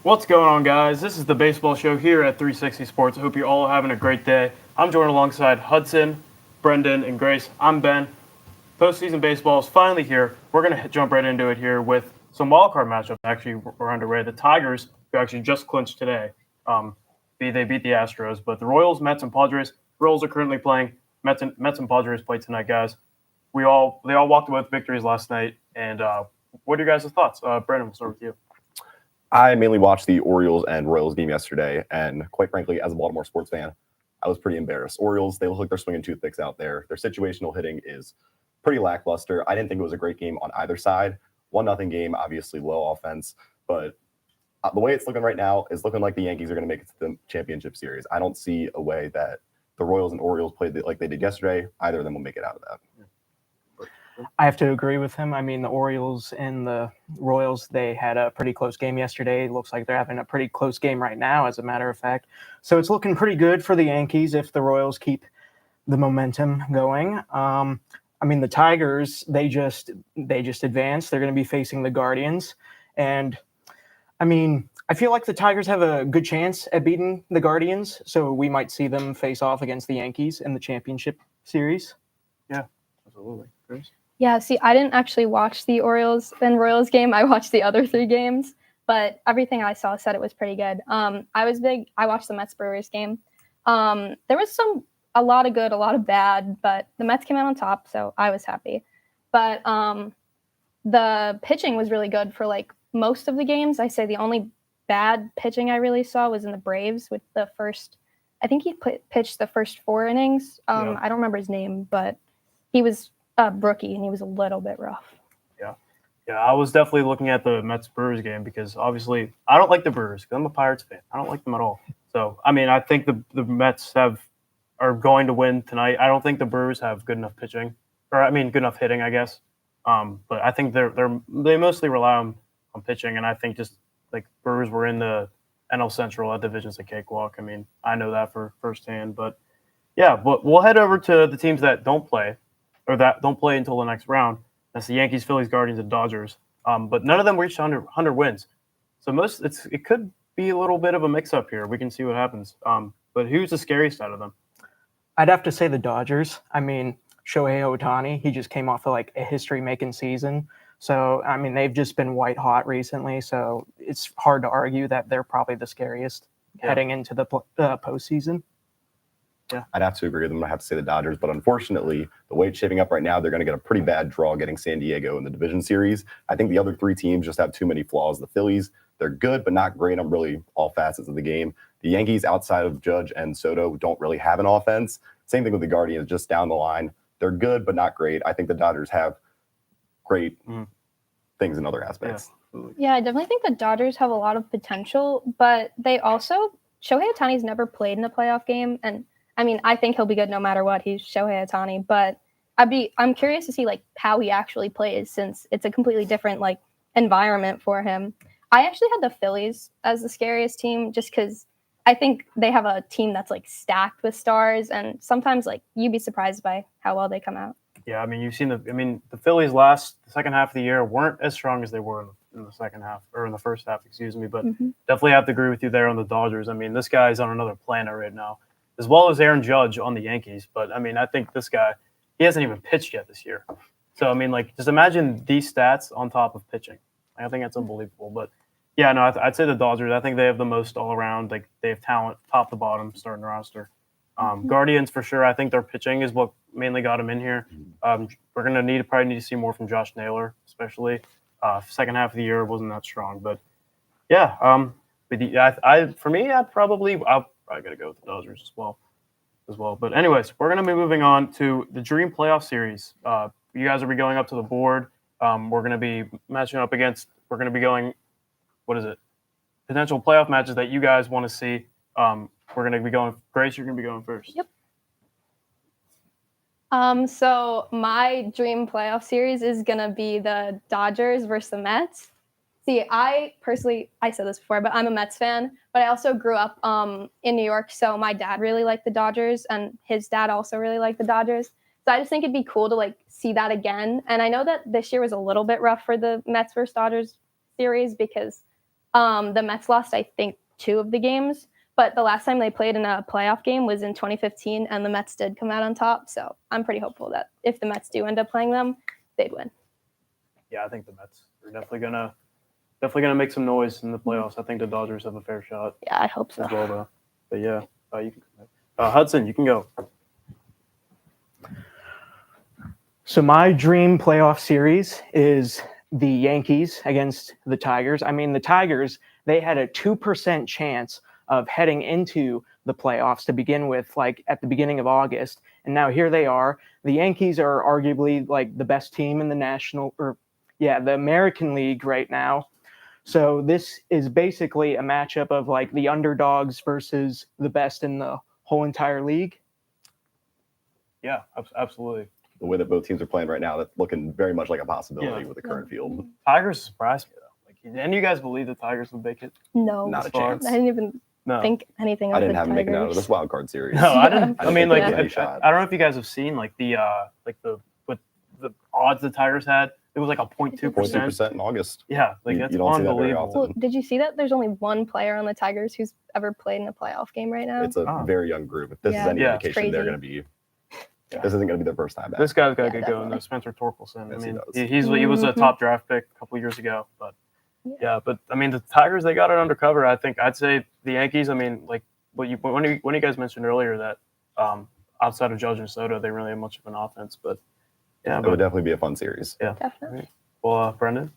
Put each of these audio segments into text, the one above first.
What's going on, guys? This is the baseball show here at 360 Sports. I hope you're all having a great day. I'm joined alongside Hudson, Brendan, and Grace. I'm Ben. Postseason baseball is finally here. We're going to jump right into it here with some wildcard matchups. Actually, we're underway. The Tigers, who actually just clinched today, they beat the Astros. But the Royals, Mets, and Padres, Royals are currently playing. Mets and Padres play tonight, guys. They all walked away with victories last night. And what are your guys' thoughts? Brendan, we'll start with you. I mainly watched the Orioles and Royals game yesterday, and quite frankly, as a Baltimore sports fan, I was pretty embarrassed. Orioles, they look like they're swinging toothpicks out there. Their situational hitting is pretty lackluster. I didn't think it was a great game on either side. 1-0 game, obviously low offense, but the way it's looking right now is looking like the Yankees are going to make it to the championship series. I don't see a way that the Royals and Orioles played like they did yesterday. Either of them will make it out of that. I have to agree with him. I mean, the Orioles and the Royals, they had a pretty close game yesterday. It looks like they're having a pretty close game right now, as a matter of fact. So it's looking pretty good for the Yankees if the Royals keep the momentum going. I mean, the Tigers, they just advanced. They're going to be facing the Guardians. And, I mean, I feel like the Tigers have a good chance at beating the Guardians. So we might see them face off against the Yankees in the championship series. Yeah, absolutely. Grace? Yeah, see, I didn't actually watch the Orioles and Royals game. I watched the other 3 games, but everything I saw said it was pretty good. I watched the Mets Brewers game. There was a lot of good, a lot of bad, but the Mets came out on top, so I was happy. But the pitching was really good for like most of the games. I say the only bad pitching I really saw was in the Braves with the first. I think he pitched the first 4 innings. I don't remember his name, but he was a rookie, and he was a little bit rough. Yeah, I was definitely looking at the Mets-Brewers game because obviously I don't like the Brewers because I'm a Pirates fan. I don't like them at all. So, I mean, I think the Mets are going to win tonight. I don't think the Brewers have good enough pitching, good enough hitting, I guess. But I think they mostly rely on pitching, and I think just like Brewers were in the NL Central, that division's a cakewalk. I mean, I know that for firsthand. But yeah, but we'll head over to the teams that don't play. Or that don't play until the next round. That's the Yankees, Phillies, Guardians, and Dodgers. But none of them reached 100 wins. So it could be a little bit of a mix-up here. We can see what happens. But who's the scariest out of them? I'd have to say the Dodgers. I mean, Shohei Ohtani, he just came off of like a history-making season. So, I mean, they've just been white hot recently. So it's hard to argue that they're probably the scariest heading into the postseason. Yeah, I'd have to agree with them. I have to say the Dodgers, but unfortunately, the way it's shaping up right now, they're going to get a pretty bad draw getting San Diego in the division series. I think the other 3 teams just have too many flaws. The Phillies, they're good, but not great on really all facets of the game. The Yankees, outside of Judge and Soto, don't really have an offense. Same thing with the Guardians, just down the line. They're good, but not great. I think the Dodgers have great things in other aspects. Yeah, I definitely think the Dodgers have a lot of potential, but they also, Shohei Ohtani's never played in a playoff game, and I mean, I think he'll be good no matter what. He's Shohei Ohtani, but I'm curious to see like how he actually plays since it's a completely different like environment for him. I actually had the Phillies as the scariest team just because I think they have a team that's like stacked with stars, and sometimes like you'd be surprised by how well they come out. Yeah, I mean, you've seen the Phillies the second half of the year weren't as strong as they were in the second half or in the first half, excuse me. But definitely have to agree with you there on the Dodgers. I mean, this guy's on another planet right now, as well as Aaron Judge on the Yankees. But, I mean, I think this guy, he hasn't even pitched yet this year. So, I mean, like, just imagine these stats on top of pitching. I think that's unbelievable. But, yeah, no, I'd say the Dodgers. I think they have the most all around. Like, they have talent top to bottom starting roster. Guardians, for sure. I think their pitching is what mainly got them in here. We're going to probably need to see more from Josh Naylor, especially. Second half of the year wasn't that strong. But, yeah, for me, I'll probably got to go with the Dodgers as well. But anyways, we're going to be moving on to the Dream Playoff Series. You guys will be going up to the board. We're going to be matching up against – we're going to be going – potential playoff matches that you guys want to see. We're going to be going – Grace, you're going to be going first. Yep. So my dream playoff series is going to be the Dodgers versus the Mets. See, I said this before, but I'm a Mets fan, but I also grew up in New York. So my dad really liked the Dodgers and his dad also really liked the Dodgers. So I just think it'd be cool to like see that again. And I know that this year was a little bit rough for the Mets versus Dodgers series because The Mets lost, I think, 2 of the games, but the last time they played in a playoff game was in 2015, and the Mets did come out on top. So I'm pretty hopeful that if the Mets do end up playing them, they'd win. Yeah, I think the Mets are definitely gonna make some noise in the playoffs. I think the Dodgers have a fair shot Yeah, I hope so. as well, though. But yeah, you can. Hudson, you can go. So my dream playoff series is the Yankees against the Tigers. I mean, the Tigers, they had a 2% chance of heading into the playoffs to begin with, like at the beginning of August. And now here they are. The Yankees are arguably like the best team in the American League right now. So this is basically a matchup of like the underdogs versus the best in the whole entire league. Yeah, absolutely. The way that both teams are playing right now, that's looking very much like a possibility with the current field. Tigers surprised me though. Like, didn't you guys believe the Tigers would make it? No, Not a far. chance. I didn't even think anything of I didn't the have them making it out of Tigers. this wild card series. No, I didn't. I I mean, think like, they had any shot. I don't know if you guys have seen like the what the odds the Tigers had. It was like a 0.2%. 0.2% in August. Yeah, like You that's don't see that very unbelievable. often. Well, did you see that there's only one player on the Tigers who's ever played in a playoff game right now? It's a Oh. very young group. If this Yeah. is any Yeah, it's indication, they're crazy. going to be. This isn't going to be their first time back. This guy's got Yeah, to get going. definitely. Spencer Torkelson. Yes, I he mean, does. he was a Mhm. top draft pick a couple years ago, but Yeah. yeah, but I mean, the Tigers, they got it under cover. I think I'd say the Yankees. I mean, like when you guys mentioned earlier that outside of Judge and Soto, they really have much of an offense. But yeah, It would but, definitely be a fun series. Definitely. well, Brendan.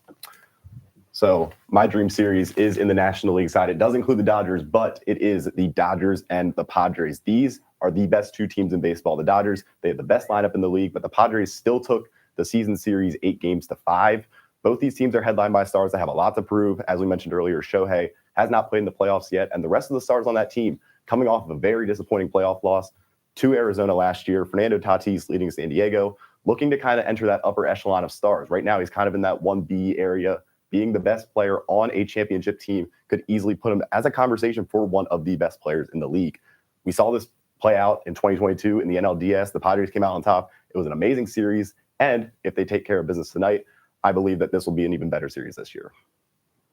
So my dream series is in the National League side. It does include the Dodgers, but it is the Dodgers and the Padres. These are the best 2 teams in baseball. The Dodgers, they have the best lineup in the league, but the Padres still took the season series 8-5. Both these teams are headlined by stars that have a lot to prove. As we mentioned earlier, Shohei has not played in the playoffs yet, and the rest of the stars on that team coming off of a very disappointing playoff loss to Arizona last year. Fernando Tatis leading San Diego, looking to kind of enter that upper echelon of stars. Right now, he's kind of in that 1B area. Being the best player on a championship team could easily put him as a conversation for one of the best players in the league. We saw this play out in 2022 in the NLDS. The Padres came out on top. It was an amazing series. And if they take care of business tonight, I believe that this will be an even better series this year.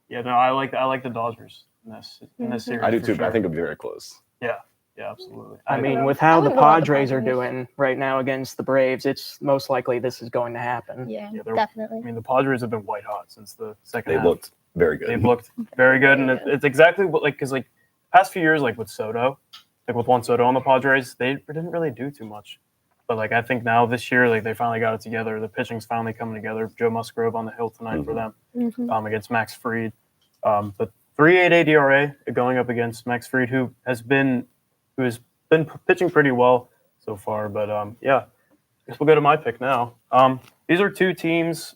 Yeah, no, I like the Dodgers in this series. I do for too, sure. but I think it'll be very close. Yeah, absolutely. I mean, Yeah. with how I the would go with the Padres are Padres. doing right now against the Braves, it's most likely this is going to happen. Yeah, Yeah, they're- definitely. I mean, the Padres have been white hot since the second They half. looked very good. They've looked very good, and Very good. it's exactly what because past few years, like with Soto, like with Juan Soto on the Padres, they didn't really do too much. But I think now this year, they finally got it together. The pitching's finally coming together. Joe Musgrove on the hill tonight for them Mhm. against Max Fried. But 3.88 ERA going up against Max Fried, who has been pitching pretty well so far. But yeah, I guess we'll go to my pick now. These are 2 teams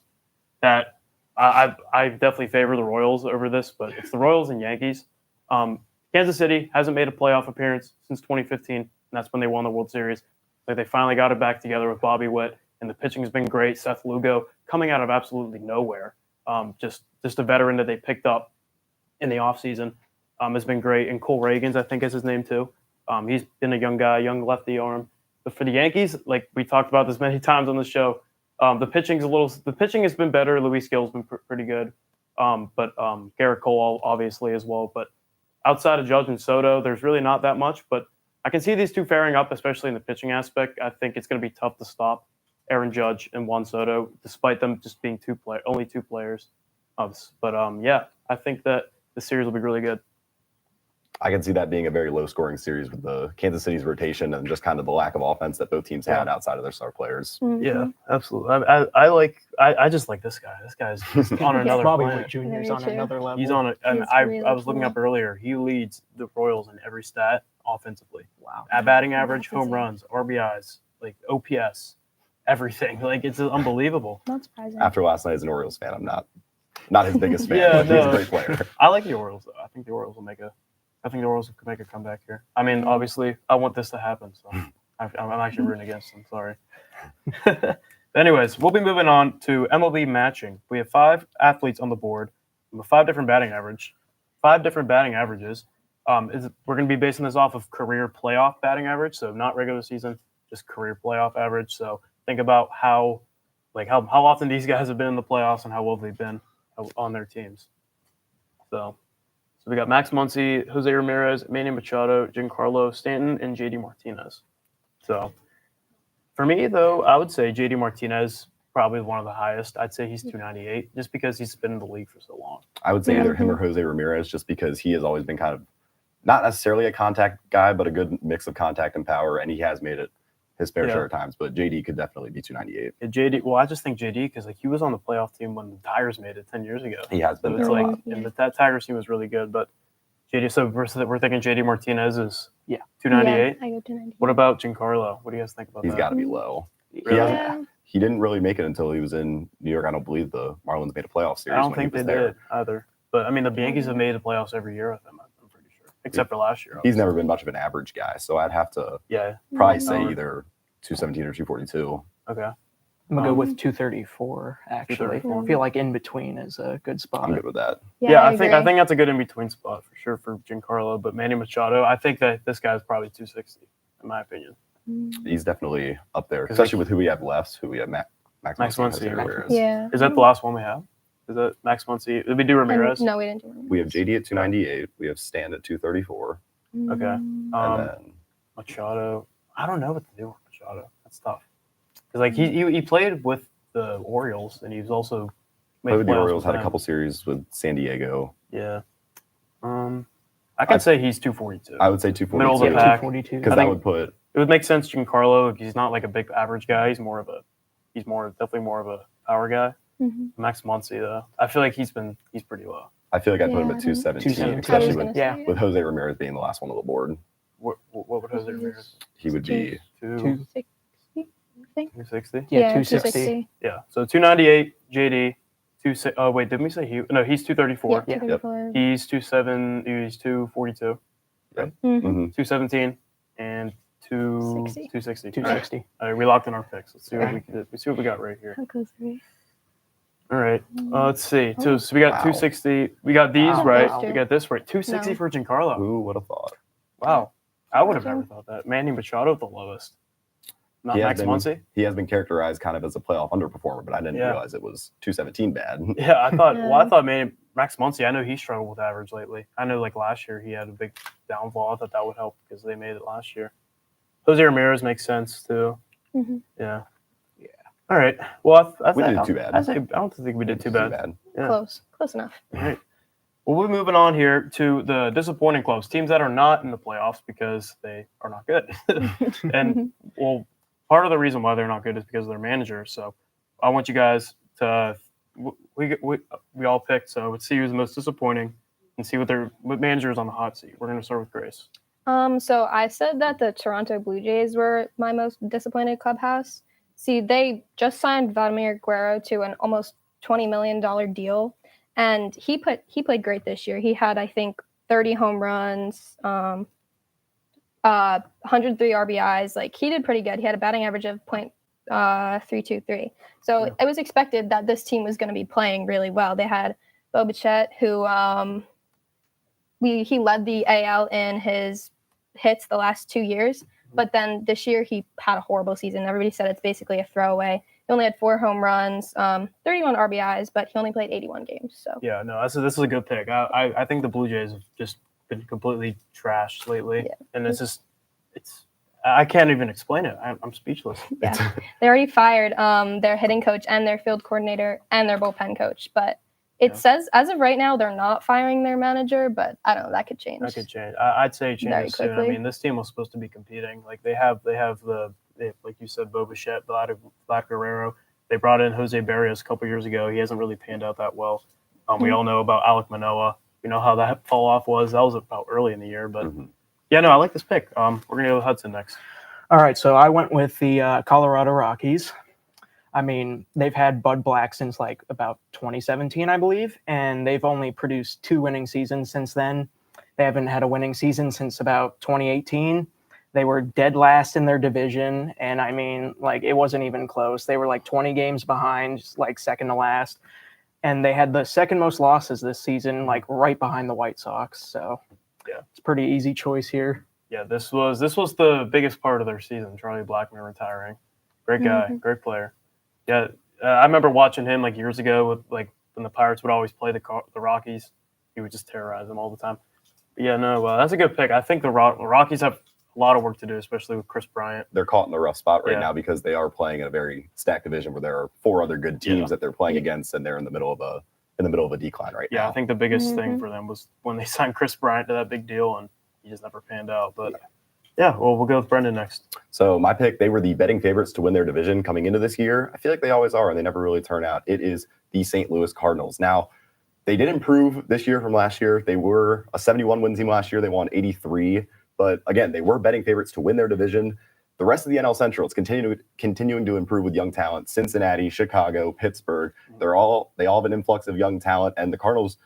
that I definitely favor the Royals over this, but it's the Royals and Yankees. Kansas City hasn't made a playoff appearance since 2015, and that's when they won the World Series. They finally got it back together with Bobby Witt, and the pitching has been great. Seth Lugo coming out of absolutely nowhere, just a veteran that they picked up in the offseason, has been great. And Cole Reagans, I think is his name too. He's been a young guy, young lefty arm. But for the Yankees, like we talked about this many times on the show, the pitching has been better. Luis Gill's been pretty good, but Garrett Cole obviously as well. But outside of Judge and Soto, there's really not that much. But I can see these 2 faring up, especially in the pitching aspect. I think it's going to be tough to stop Aaron Judge and Juan Soto, despite them just being only 2 players. But yeah, I think that the series will be really good. I can see that being a very low-scoring series with the Kansas City's rotation and just kind of the lack of offense that both teams had outside of their star players. Mhm. Yeah, absolutely. I just like this guy. This guy's just on another Bobby planet. Witt Jr. Yeah, is me on too. another level. He's on it. And He's I really was looking cool. up earlier. He leads the Royals in every stat offensively. Wow. At batting average, That's home insane. runs, RBIs, OPS, everything. It's unbelievable. Not surprising. After last night as an Orioles fan, I'm not his biggest fan, Yeah, but he's a no. great player. I like the Orioles though. I think the Orioles could make a comeback here. I mean, obviously, I want this to happen, so I'm actually rooting against them. Sorry. Anyways, we'll be moving on to MLB matching. We have 5 athletes on the board with 5 different batting averages. We're going to be basing this off of career playoff batting average, so not regular season, just career playoff average. So think about how often these guys have been in the playoffs and how well they've been on their teams. So So we got Max Muncy, Jose Ramirez, Manny Machado, Giancarlo Stanton, and JD Martinez. So for me, though, I would say JD Martinez probably one of the highest. I'd say he's 298 just because he's been in the league for so long. I would say either him or Jose Ramirez, just because he has always been kind of not necessarily a contact guy, but a good mix of contact and power, and he has made it his fair share of times. But JD could definitely be 298. Yeah, JD, well, I just think JD because like he was on the playoff team when the Tigers made it 10 years ago. He has So been it's there a like, lot. Yeah. and that Tigers team was really good. But JD, so we're thinking JD Martinez is Yeah. 298. Yeah, I go 298. What about Giancarlo? What do you guys think about He's that? got to be low. Really? Yeah. He didn't really make it until he was in New York. I don't believe the Marlins made a playoff series. I don't when think he they was there. did either. But I mean, the Yankees have made the playoffs every year with him. I'm pretty sure, except for last year. He's obviously. never been much of an average guy, so I'd have to Yeah. probably say Mhm. either 217 or 242. Okay. I'm gonna go with 234. Actually, 234. I feel like in between is a good spot. I'm good with that. Yeah, I think agree. that's a good in between spot for sure for Giancarlo. But Manny Machado, I think that this guy's probably 260 in my opinion. He's definitely up there, 'Cause, especially with who we have left, who we have Max Max Muncy and Muncy. Jose Ramirez. Yeah. Is that the last one we have? Is that Max Muncy? Did we do Ramirez? No, we didn't do Ramirez. We have JD at 298. We have Stan at 234. Okay. Mm. And then Machado. I don't know what to do with Machado. That's tough. Because like he played with the Orioles and he's also made played with the playoffs Orioles, had a them. couple series with San Diego. Yeah. I could say he's 242. I would say Middle of the 242. pack. 242. Because I that think- would put, It would make sense, Giancarlo. He's not like a big average guy. He's definitely more of a power guy. Mhm. Max Muncy though, I feel like he's pretty low. I feel like I'd put him Yeah, at I 217, 217. especially I was with, gonna yeah. say, with Jose Ramirez being the last one on the board. What would Jose Ramirez? He would be, Two- 260, I think. 260. Yeah, 260. Yeah. So 298 JD. Oh wait, didn't we say he? No, he's 234. Yeah, Yeah. 234. He's 242. Mhm. mhm. 217 and 60. 260. 260. All right, we locked in our picks. Let's see what we can do. Let's see what we got right here. How close are we? All right. Let's see. So we got Wow. 260. We got these Wow. right. Those two. We got this right. 260 No. for Giancarlo. Who would have thought? Wow. I would have never thought that. Manny Machado at the lowest. Not He has Max been- Muncy. He has been characterized kind of as a playoff underperformer, but I didn't Yeah. realize it was 217 bad. Yeah, I thought. Yeah. Well, I thought Max Muncy. I know he struggled with average lately. I know like last year he had a big downfall. I thought that would help because they made it last year. Jose Ramirez makes sense too. Mhm. Yeah. Yeah. All right. Well, I We think- did too bad. I don't think we did too bad. Yeah. Close enough. All right. Well, we're moving on here to the disappointing clubs, teams that are not in the playoffs because they are not good. And well, part of the reason why they're not good is because of their manager. So I want you guys to we all picked. So let's see who's the most disappointing and see what manager is on the hot seat. We're going to start with Grace. So I said that the Toronto Blue Jays were my most disappointed clubhouse. See, they just signed Vladimir Guerrero to an almost $20 million deal, and he played great this year. He had, I think, 30 home runs, 103 RBIs. Like, he did pretty good. He had a batting average of .323. So Yeah. it was expected that this team was going to be playing really well. They had Bo Bichette, who he led the AL in his hits the last 2 years, but then this year he had a horrible season. Everybody said it's basically a throwaway. He only had 4 home runs, 31 RBIs, but he only played 81 games. So Yeah, no, this is a good pick. I think the Blue Jays have just been completely trashed lately, Yeah. and it's I can't even explain it. I'm speechless. yeah, they already fired their hitting coach and their field coordinator and their bullpen coach, but it Yeah. says as of right now they're not firing their manager, but I don't know, that could change. That could change. I'd say it Very changes soon. I quickly. mean, this team was supposed to be competing. Like they have like you said, Bo Bichette, Vlad Guerrero. They brought in Jose Barrios a couple years ago. He hasn't really panned out that well. We all know about Alek Manoah. We know how that fall off was. That was about early in the year, but Mhm. yeah, no, I like this pick. We're gonna go with Hudson next. All right, so I went with the Colorado Rockies. I mean, they've had Bud Black since like about 2017, I believe, and they've only produced 2 winning seasons since then. They haven't had a winning season since about 2018. They were dead last in their division, and I mean, like it wasn't even close. They were like 20 games behind, just like second to last, and they had the second most losses this season, like right behind the White Sox. So, Yeah. it's a pretty easy choice here. Yeah, this was the biggest part of their season. Charlie Blackmon retiring. Great guy, Mhm. great player. Yeah, I remember watching him like years ago with like when the Pirates would always play the Rockies. he would just terrorize them all the time. But yeah, no, that's a good pick. I think the Rockies have a lot of work to do, especially with Chris Bryant. They're caught in a rough spot right Yeah. now because they are playing in a very stacked division where there are 4 other good teams that they're playing against, and they're in the middle of a decline right now. Yeah, I think the biggest thing for them was when they signed Chris Bryant to that big deal, and he just never panned out. But yeah, well, we'll go with Brendan next. So my pick, they were the betting favorites to win their division coming into this year. I feel like they always are, and they never really turn out. It is the St. Louis Cardinals. Now, they did improve this year from last year. They were a 71-win team last year. They won 83. But again, they were betting favorites to win their division. The rest of the NL Central, it's continuing to improve with young talent. Cincinnati, Chicago, Pittsburgh, they all have an influx of young talent. And the Cardinals,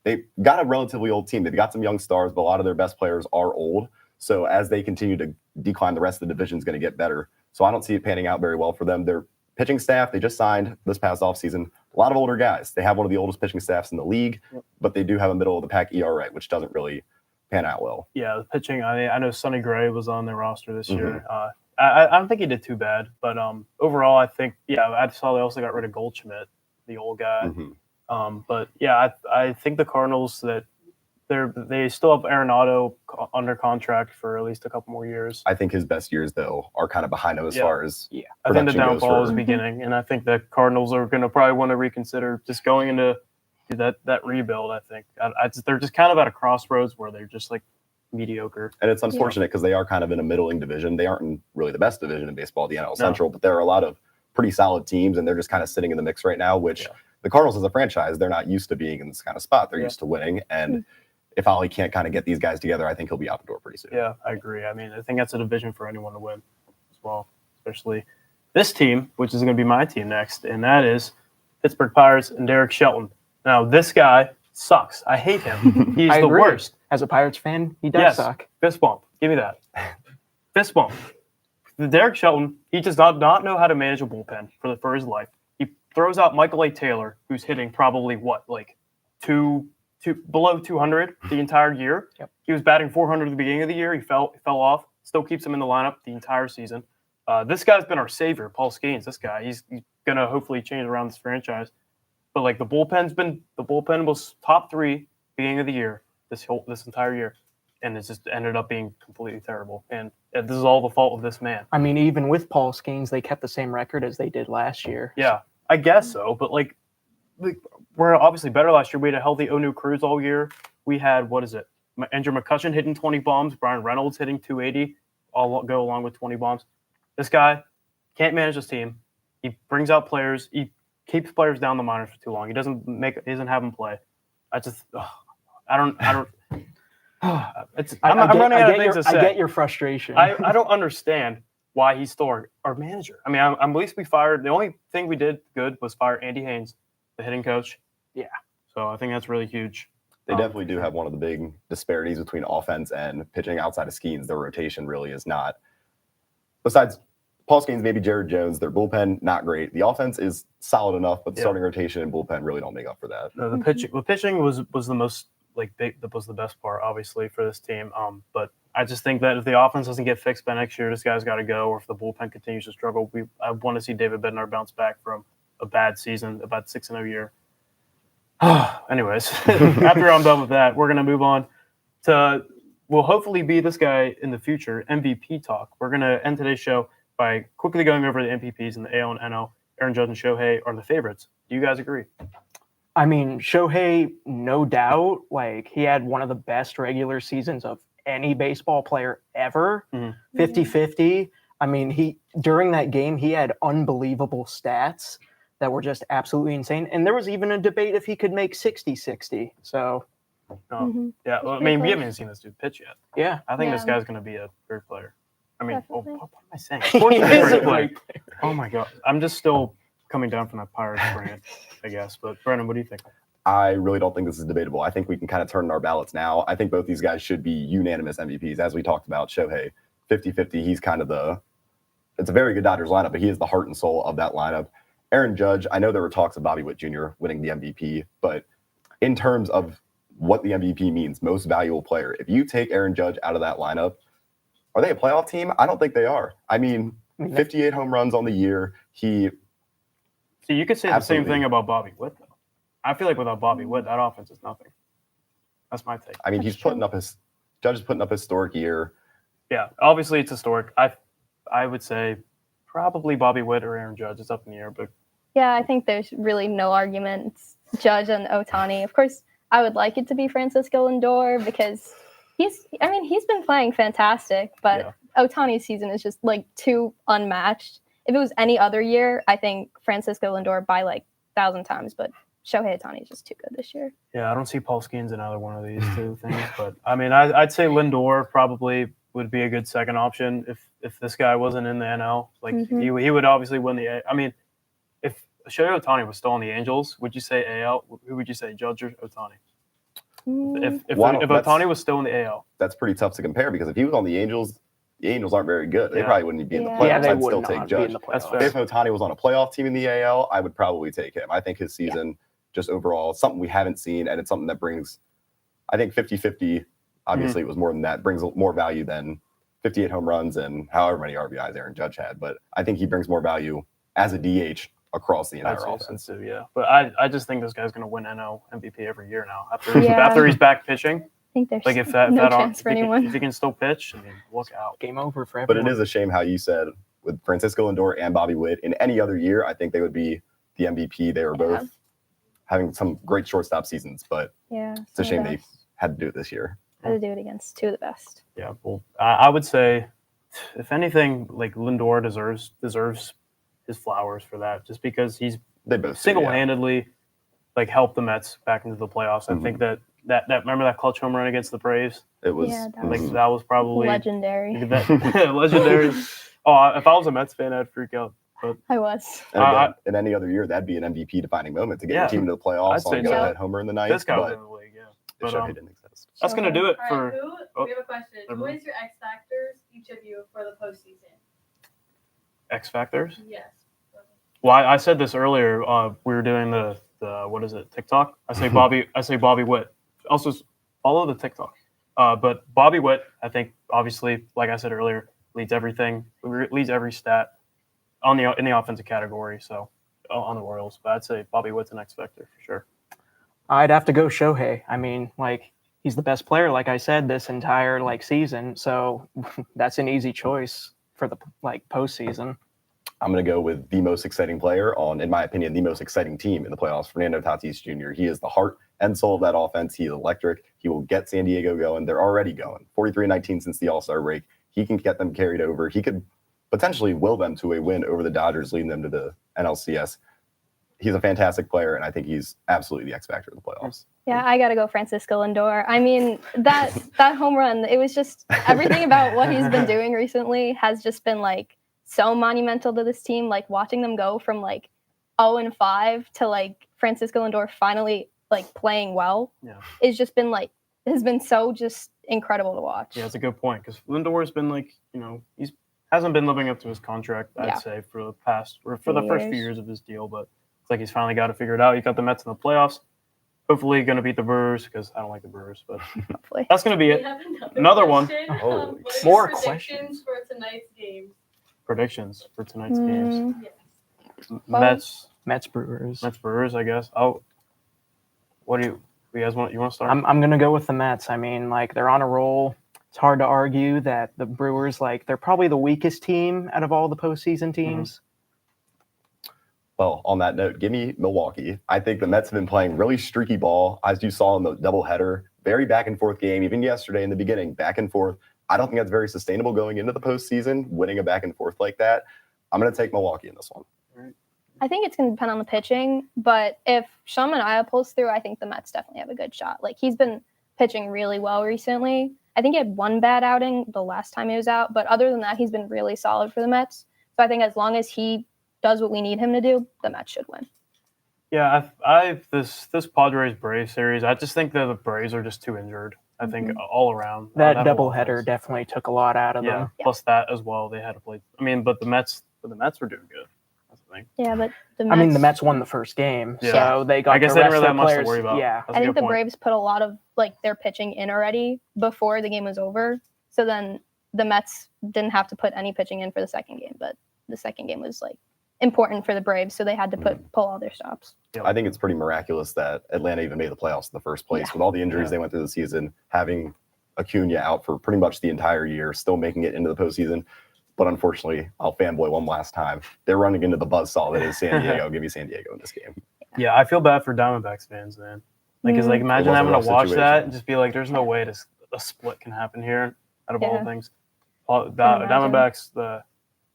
they've got a relatively old team. They've got some young stars, but a lot of their best players are old. So as they continue to decline, the rest of the division is going to get better. So I don't see it panning out very well for them. Their pitching staff, they just signed this past offseason a lot of older guys. They have one of the oldest pitching staffs in the league, but they do have a middle-of-the-pack ERA, which doesn't really pan out well. Yeah, the pitching, I know Sonny Gray was on their roster this year. I don't think he did too bad, but overall, I think, I saw they also got rid of Goldschmidt, the old guy. But yeah, I think the Cardinals, that they still have Arenado under contract for at least a couple more years. I think his best years, though, are kind of behind him as far as I think the production goes downfall for- is beginning, and I think the Cardinals are going to probably want to reconsider just going into that rebuild. I think they're just kind of at a crossroads where they're just like mediocre. And it's unfortunate because they are kind of in a middling division. They aren't in really the best division in baseball, the NL Central, but there are a lot of pretty solid teams, and they're just kind of sitting in the mix right now, which the Cardinals as a franchise, they're not used to being in this kind of spot. They're used to winning, and if Ollie can't kind of get these guys together, I think he'll be out the door pretty soon. Yeah, I agree. I mean, I think that's a division for anyone to win as well, especially this team, which is going to be my team next, and that is Pittsburgh Pirates and Derek Shelton. Now, this guy sucks. I hate him. He's the worst. As a Pirates fan, he does suck. Fist bump. Give me that. Fist bump. Derek Shelton, he does not know how to manage a bullpen for his life. He throws out Michael A. Taylor, who's hitting probably below 200 the entire year. He was batting 400 at the beginning of the year. He fell off. Still keeps him in the lineup the entire season. This guy's been our savior, Paul Skeens. This guy, he's gonna hopefully change around this franchise. But like the bullpen was top 3 beginning of the year this entire year, and it just ended up being completely terrible. And this is all the fault of this man. I mean, even with Paul Skeens, they kept the same record as they did last year. Yeah, I guess so. But like we're obviously better last year. We had a healthy Onu Cruz all year. We had Andrew McCutchen hitting 20 bombs, Brian Reynolds hitting 280, all go along with 20 bombs. This guy can't manage his team. He brings out players. He keeps players down the minors for too long. He doesn't have them play. I'm running out of things to say. I get your frustration. I don't understand why he's still our manager. I mean, I'm at least we fired. The only thing we did good was fire Andy Haynes, the hitting coach. Yeah. So I think that's really huge. They definitely do have one of the big disparities between offense and pitching outside of Skeens. Their rotation really is not. Besides Paul Skeens, maybe Jared Jones, their bullpen, not great. The offense is solid enough, but the starting rotation and bullpen really don't make up for that. No, the pitching was the most big. That was the best part, obviously, for this team. But I just think that if the offense doesn't get fixed by next year, this guy's got to go. Or if the bullpen continues to struggle, I want to see David Bednar bounce back from a bad season, about 6-0 year. Anyways, after I'm done with that, we're gonna move on to will hopefully be this guy in the future, MVP talk. We're gonna end today's show by quickly going over the MVPs in the AL and NL. Aaron Judge and Shohei are the favorites. Do you guys agree? I mean, Shohei, no doubt, he had one of the best regular seasons of any baseball player ever. 50-50. I mean, during that game, he had unbelievable stats that were just absolutely insane. And there was even a debate if he could make 60-60. So, yeah. Well, I mean, we haven't even seen this dude pitch yet. Yeah. I think this guy's going to be a great player. I mean, what am I saying? He is a great player. Oh, my God. I'm just still coming down from that Pirates brand, I guess. But, Brennan, what do you think? I really don't think this is debatable. I think we can kind of turn in our ballots now. I think both these guys should be unanimous MVPs. As we talked about, Shohei, 50-50, he's kind of it's a very good Dodgers lineup, but he is the heart and soul of that lineup. Aaron Judge, I know there were talks of Bobby Witt Jr. winning the MVP, but in terms of what the MVP means, most valuable player, if you take Aaron Judge out of that lineup, are they a playoff team? I don't think they are. I mean, 58 home runs on the year. See, you could say the same thing about Bobby Witt, though. I feel like without Bobby Witt, that offense is nothing. That's my take. I mean, That's he's putting up his Judge is putting up historic year. Yeah, obviously it's historic. I would say probably Bobby Witt or Aaron Judge. It's up in the air, but Yeah, I think there's really no argument. It's Judge and Otani. Of course, I would like it to be Francisco Lindor because he's been playing fantastic, but Yeah. Otani's season is just like too unmatched. If it was any other year, I think Francisco Lindor by like 1,000 times, but Shohei Otani is just too good this year. yeah, I don't see Paul Skeens in either one of these two things. But I mean, I'd say Lindor probably would be a good second option if this guy wasn't in the NL. Like Mhm. he would obviously win the. I mean, if Shohei Otani was still on the Angels, would you say AL? Who would you say, Judge or Otani? If Wow, that's- Otani was still in the AL, That's pretty tough to compare because if he was on the Angels aren't very good. They Yeah. probably wouldn't be in the Yeah. playoffs. Yeah, they I'd would still not take be in Judge. the That's playoffs. fair. If Otani was on a playoff team in the AL, I would probably take him. I think his season, just overall, it's something we haven't seen, and it's something that brings, I think 50-50, obviously it was more than that, brings more value than 58 home runs and however many RBIs Aaron Judge had. But I think he brings more value as a DH across the entire I'd say so offense. too. Yeah, but I just think this guy's going to win NL MVP every year now after Yeah. after he's back pitching. I think there's Like if that no if that chance for if he can- anyone. if he can still pitch, I mean, look out. Game over for But everyone. it is a shame how you said with Francisco Lindor and Bobby Witt, in any other year, I think they would be the MVP. They were Yeah. both having some great shortstop seasons, but Yeah, it's a shame they had to do it this year. had to do it against two of the best. Yeah, well, I would say, if anything, like Lindor deserves his flowers for that, just because he's They both do, yeah. single-handedly like helped the Mets back into the playoffs. I think that remember that clutch home run against the Braves? It was Yeah, that Like mhm. that was probably Legendary. legendary. Oh, if I was a Mets fan, I'd freak out. I was. And again, in any other year, that'd be an MVP defining moment to get Yeah. your team into the I'd playoffs say on a so. go-ahead homer in the ninth. This guy was But in the league, yeah. if But Shohei didn't exist. that's gonna do it All for. right, we have a question. Who never mind. is your X factors, each of you, for the postseason? X Factors. Yes. Well, I said this earlier. We were doing the what is it, TikTok? I say Bobby Witt. Also follow the TikTok. But Bobby Witt, I think, obviously, like I said earlier, leads everything. Leads every stat in the offensive category. So on the Royals, but I'd say Bobby Witt's an X factor for sure. I'd have to go Shohei. I mean, like, he's the best player, like I said, this entire like season. So that's an easy choice for the like postseason. I'm going to go with the most exciting player on, in my opinion, the most exciting team in the playoffs, Fernando Tatis Jr. He is the heart and soul of that offense. He is electric. He will get San Diego going. They're already going. 43-19 since the All-Star break. He can get them carried over. He could potentially will them to a win over the Dodgers, leading them to the NLCS. He's a fantastic player, and I think he's absolutely the X factor of the playoffs. Yeah, I gotta go Francisco Lindor. I mean, that home run, it was just everything about what he's been doing recently has just been like so monumental to this team. Like watching them go from like 0-5 to like Francisco Lindor finally like playing well. Yeah. It's just been like has been so just incredible to watch. Yeah, it's a good point because Lindor's been like, he's hasn't been living up to his contract, I'd Yeah. say, for the past or for the Few first few years. years of his deal. But it's like he's finally got to figure it out. He got the Mets in the playoffs. Hopefully, going to beat the Brewers because I don't like the Brewers. But Hopefully. that's going to be We it. have Another one. question. Oh, What are more your predictions questions. for tonight's games? Predictions for tonight's games: Mm, Yes. Well- Mets Brewers. Mets Brewers, I guess. Oh, what do you guys want? You want to start? I'm gonna go with the Mets. I mean, like they're on a roll. It's hard to argue that the Brewers, like they're probably the weakest team out of all the postseason teams. Well, on that note, give me Milwaukee. I think the Mets have been playing really streaky ball, as you saw in the doubleheader. Very back and forth game, even yesterday in the beginning, back and forth. I don't think that's very sustainable going into the postseason, winning a back and forth like that. I'm going to take Milwaukee in this one. I think it's going to depend on the pitching, but if Sean Manaea pulls through, I think the Mets definitely have a good shot. Like he's been pitching really well recently. I think he had one bad outing the last time he was out, but other than that, he's been really solid for the Mets. So I think as long as he does what we need him to do, the Mets should win. Yeah, I've this Padres Braves series. I just think that the Braves are just too injured. I think all around That whole doubleheader offense. definitely took a lot out of Yeah, them. plus that as well. They had to play. I mean, but the Mets were doing good. That's the thing. Yeah, but the Mets, I mean, the Mets won the first game, Yeah. so they got I guess to they didn't rest really have their much to players. worry about. Yeah, That's a I think good the point. Braves put a lot of like their pitching in already before the game was over. So then the Mets didn't have to put any pitching in for the second game, but the second game was like important for the Braves, so they had to pull all their stops. I think it's pretty miraculous that Atlanta even made the playoffs in the first place. With all the injuries they went through the season, having Acuna out for pretty much the entire year, still making it into the postseason. But unfortunately, I'll fanboy one last time. They're running into the buzzsaw that is San Diego. Give me San Diego in this game. Yeah, I feel bad for Diamondbacks fans, man. Like, it's like imagine was a having to rough watch that situation. and just be like, "There's no way a split can happen here." Out of all Yeah. things, imagine. Diamondbacks,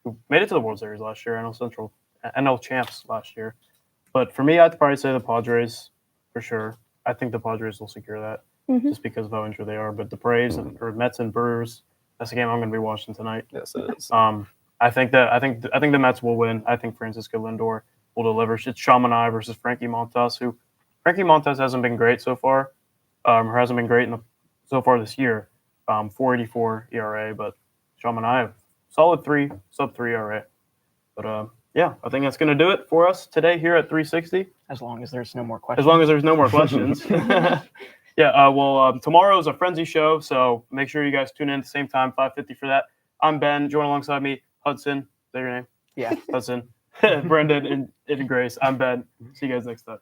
who made it to the World Series last year, NL champs last year. But for me, I'd probably say the Padres for sure. I think the Padres will secure that just because of how injured they are. But the Braves or Mets and Brewers, that's the game I'm going to be watching tonight. Yes, it is. I think the Mets will win. I think Francisco Lindor will deliver. It's Chamonix versus Frankie Montas, who Frankie Montas hasn't been great so far, or hasn't been great so far this year. 4.84 ERA, but Chamonix solid sub 3 ERA. But yeah, I think that's going to do it for us today here at 360. As long as there's no more questions. As long as there's no more questions. Yeah, tomorrow's a Frenzy show, so make sure you guys tune in at the same time, 5:50 for that. I'm Ben. Join alongside me, Hudson. Is that your name? Yeah. Hudson. Brendan and Grace. I'm Ben. See you guys next time.